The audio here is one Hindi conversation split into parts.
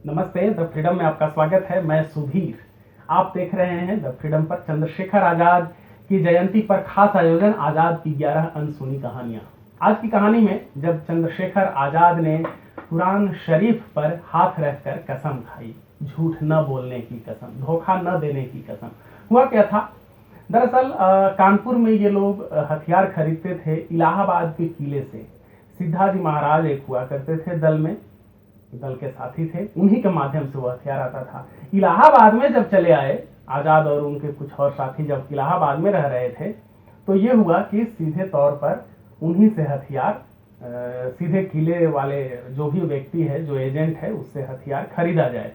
नमस्ते, द फ्रीडम में आपका स्वागत है। मैं सुधीर। आप देख रहे हैं द फ्रीडम पर चंद्रशेखर आजाद की जयंती पर खास आयोजन आजाद की 11 अनसुनी कहानियां। आज की कहानी में जब चंद्रशेखर आजाद ने कुरान शरीफ पर हाथ रखकर कसम खाई, झूठ न बोलने की कसम, धोखा न देने की कसम, हुआ क्या था? दरअसल कानपुर में ये लोग हथियार खरीदते थे इलाहाबाद के किले से। सिद्धा जी महाराज एक हुआ करते थे दल के साथी थे, उन्हीं के माध्यम से वो हथियार आता था। इलाहाबाद में जब चले आए आजाद और उनके कुछ और साथी, जब इलाहाबाद में रह रहे थे, तो ये हुआ कि सीधे तौर पर उन्हीं से हथियार सीधे किले वाले जो भी व्यक्ति है, जो एजेंट है, उससे हथियार खरीदा जाए।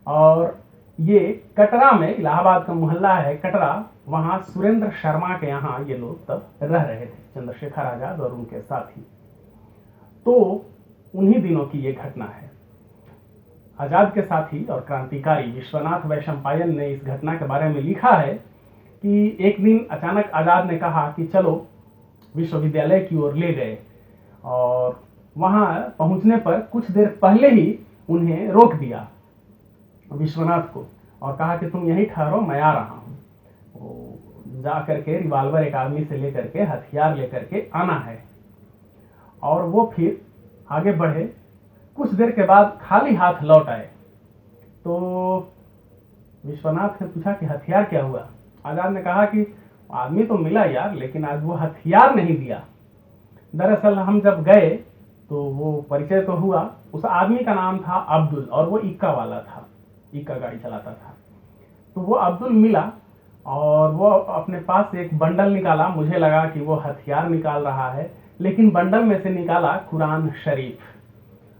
और ये कटरा में, इलाहाबाद का मोहल्ला है कटरा, वहां सुरेंद्र शर्मा के यहाँ ये लोग तब रह रहे थे, चंद्रशेखर आजाद और उनके साथी। तो उन्हीं दिनों की ये घटना है। आजाद के साथी और क्रांतिकारी विश्वनाथ वैशंपायन ने इस घटना के बारे में लिखा है कि एक दिन अचानक आजाद ने कहा कि चलो विश्वविद्यालय की ओर ले गए, और वहां पहुंचने पर कुछ देर पहले ही उन्हें रोक दिया विश्वनाथ को, और कहा कि तुम यहीं ठहरो, मैं आ रहा हूं। जा करके रिवाल्वर एक आदमी से लेकर के, हथियार लेकर के आना है। और वो फिर आगे बढ़े। कुछ देर के बाद खाली हाथ लौट आए। तो विश्वनाथ ने पूछा कि हथियार क्या हुआ? आजाद ने कहा कि आदमी तो मिला यार, लेकिन आज वो हथियार नहीं दिया। दरअसल हम जब गए तो वो परिचय तो हुआ, उस आदमी का नाम था अब्दुल, और वो इक्का वाला था, इक्का गाड़ी चलाता था। तो वो अब्दुल मिला और वो अपने पास से एक बंडल निकाला। मुझे लगा कि वो हथियार निकाल रहा है, लेकिन बंडल में से निकाला कुरान शरीफ,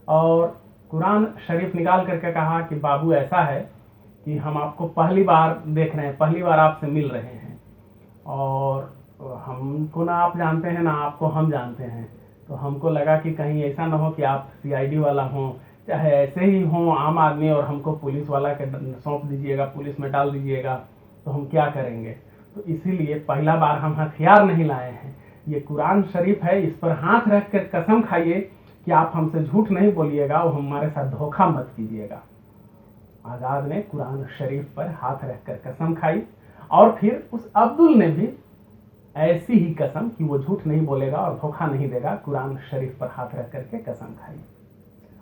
और कुरान शरीफ निकाल करके कहा कि बाबू ऐसा है कि हम आपको पहली बार देख रहे हैं, पहली बार आपसे मिल रहे हैं, और हमको ना आप जानते हैं ना आपको हम जानते हैं। तो हमको लगा कि कहीं ऐसा ना हो कि आप सीआईडी वाला हो, चाहे ऐसे ही हो आम आदमी, और हमको पुलिस वाला के सौंप दीजिएगा, पुलिस में डाल दीजिएगा, तो हम क्या करेंगे। तो इसीलिए पहला बार हम हथियार नहीं लाए हैं, ये कुरान शरीफ है, इस पर हाथ रख कर कसम खाइए कि आप हमसे झूठ नहीं बोलिएगा और हमारे साथ धोखा मत कीजिएगा। आजाद ने कुरान शरीफ पर हाथ रखकर कसम खाई, और फिर उस अब्दुल ने भी ऐसी ही कसम कि वो झूठ नहीं बोलेगा और धोखा नहीं देगा, कुरान शरीफ पर हाथ रख करके कसम खाई।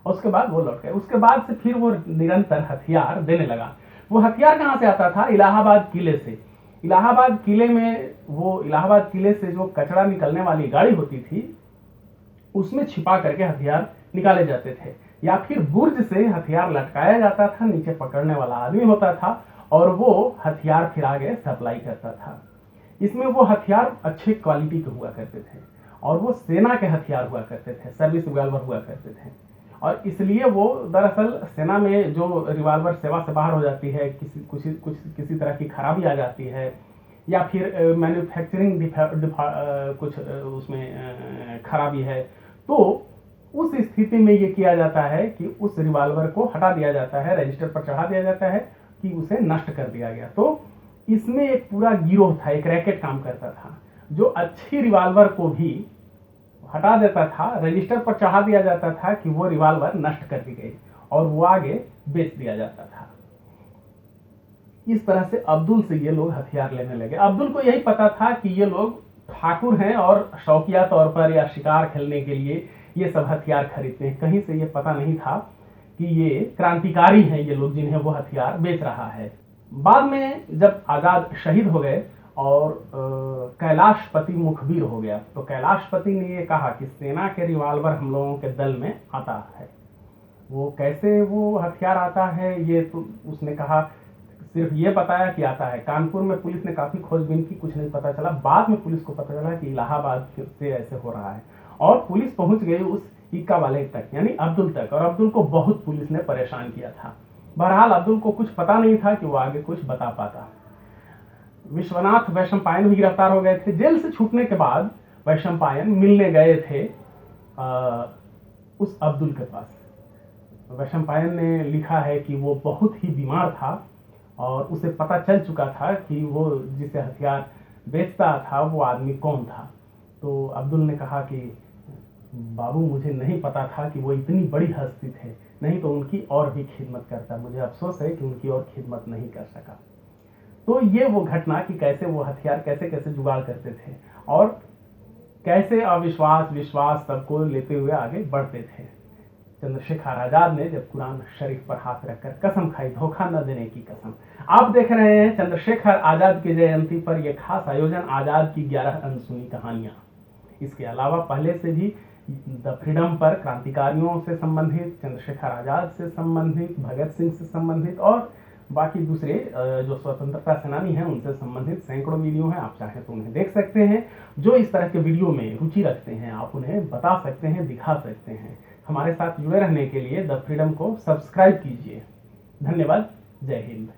और उसके बाद वो लौट गए। उसके बाद से फिर वो निरंतर हथियार देने लगा। वो हथियार कहां से आता था? इलाहाबाद किले से। इलाहाबाद किले में, वो इलाहाबाद किले से जो कचरा निकलने वाली गाड़ी होती थी, उसमें छिपा करके हथियार निकाले जाते थे, या फिर बुर्ज से हथियार लटकाया जाता था, नीचे पकड़ने वाला आदमी होता था, और वो हथियार फिर आगे सप्लाई करता था। इसमें वो हथियार अच्छे क्वालिटी के हुआ करते थे, और वो सेना के हथियार हुआ करते थे, सर्विस रिवॉल्वर हुआ करते थे। और इसलिए वो दरअसल सेना में जो रिवॉल्वर सेवा से बाहर हो जाती है, किसी तरह की खराबी आ जाती है, या फिर मैन्युफैक्चरिंग कुछ उसमें खराबी है, तो उस स्थिति में ये किया जाता है कि उस रिवॉल्वर को हटा दिया जाता है, रजिस्टर पर चढ़ा दिया जाता है कि उसे नष्ट कर दिया गया। तो इसमें एक पूरा गिरोह था, एक रैकेट काम करता था, जो अच्छी रिवॉल्वर को भी हटा देता था, रजिस्टर पर चढ़ा दिया जाता था कि वो रिवॉल्वर नष्ट कर दी गई, और वो आगे बेच दिया जाता था। इस तरह से अब्दुल से ये लोग हथियार लेने लगे। अब्दुल को यही पता था कि ये लोग ठाकुर हैं और शौकिया तौर पर या शिकार खेलने के लिए ये सब हथियार खरीदते हैं। कहीं से ये पता नहीं था कि ये क्रांतिकारी हैं ये लोग, जिन्हें वो हथियार बेच रहा है। बाद में जब आजाद शहीद हो गए और कैलाशपति मुखबिर हो गया, तो कैलाशपति ने ये कहा कि सेना के रिवॉल्वर हम लोगों के दल में आता है। वो कैसे वो हथियार आता है, ये तो उसने कहा, सिर्फ ये बताया कि आता है। कानपुर में पुलिस ने काफी खोजबीन की, कुछ नहीं पता चला। बाद में पुलिस को पता चला कि इलाहाबाद से ऐसे हो रहा है, और पुलिस पहुंच गई उस इक्का वाले तक, यानी अब्दुल तक, और अब्दुल को बहुत पुलिस ने परेशान किया था। बहरहाल अब्दुल को कुछ पता नहीं था कि वो आगे कुछ बता पाता। विश्वनाथ वैशंपायन भी गिरफ्तार हो गए थे। जेल से छूटने के बाद वैशंपायन मिलने गए थे उस अब्दुल के पास। वैशंपायन ने लिखा है कि वो बहुत ही बीमार था, और उसे पता चल चुका था कि वो जिसे हथियार बेचता था वो आदमी कौन था। तो अब्दुल ने कहा कि बाबू मुझे नहीं पता था कि वो इतनी बड़ी हस्ती थे, नहीं तो उनकी और भी खिदमत करता। मुझे अफसोस है कि उनकी और खिदमत नहीं कर सका। तो ये वो घटना कि कैसे वो हथियार कैसे कैसे जुगाड़ करते थे और कैसे अविश्वास विश्वास सबको लेते हुए आगे बढ़ते थे। चंद्रशेखर आजाद ने जब कुरान शरीफ पर हाथ रखकर कसम खाई, धोखा न देने की कसम। आप देख रहे हैं चंद्रशेखर आजाद की जयंती पर यह खास आयोजन, आजाद की 11 अनसुनी कहानियां। इसके अलावा पहले से भी द फ्रीडम पर क्रांतिकारियों से संबंधित, चंद्रशेखर आजाद से संबंधित, भगत सिंह से संबंधित और बाकी दूसरे जो स्वतंत्रता सेनानी हैं उनसे संबंधित सैकड़ों वीडियो हैं। आप चाहें तो उन्हें देख सकते हैं। जो इस तरह के वीडियो में रुचि रखते हैं आप उन्हें बता सकते हैं, दिखा सकते हैं। हमारे साथ जुड़े रहने के लिए द फ्रीडम को सब्सक्राइब कीजिए। धन्यवाद। जय हिंद।